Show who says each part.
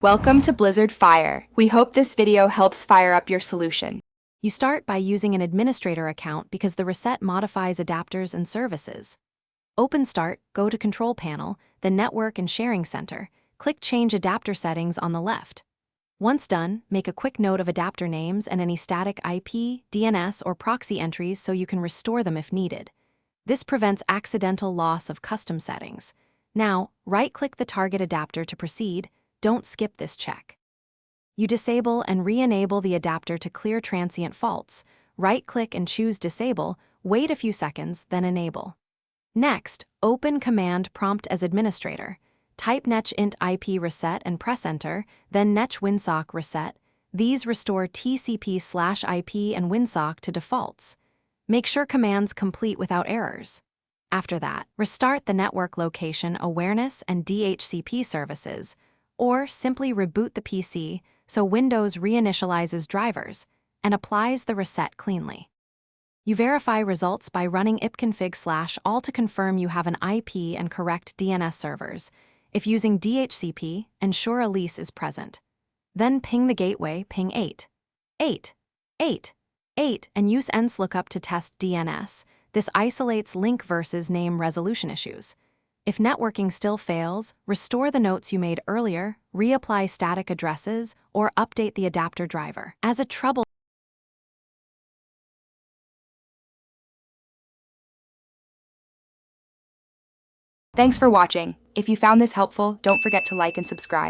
Speaker 1: Welcome to Blizzard Fire. We hope this video helps fire up your solution.
Speaker 2: You start by using an administrator account because the reset modifies adapters and services. Open Start, go to Control Panel, then Network and Sharing Center. Click Change Adapter Settings on the left. Once done, make a quick note of adapter names and any static IP, DNS, or proxy entries so you can restore them if needed. This prevents accidental loss of custom settings. Now, right-click the target adapter to proceed. Don't skip this check. You disable and re-enable the adapter to clear transient faults. Right-click and choose Disable, wait a few seconds, then Enable. Next, open Command Prompt as Administrator. Type netch int IP reset and press Enter, then netch winsock reset. These restore TCP/IP and winsock to defaults. Make sure commands complete without errors. After that, restart the network location awareness and DHCP services, or simply reboot the PC so Windows reinitializes drivers and applies the reset cleanly. You verify results by running ipconfig/all to confirm you have an IP and correct DNS servers. If using DHCP, ensure a lease is present. Then ping the gateway, ping 8 and use enslookup to test DNS. This isolates link versus name resolution issues. If networking still fails, restore the notes you made earlier, reapply static addresses, or update the adapter driver. As a trouble
Speaker 1: Thanks for watching. If you found this helpful, don't forget to like and subscribe.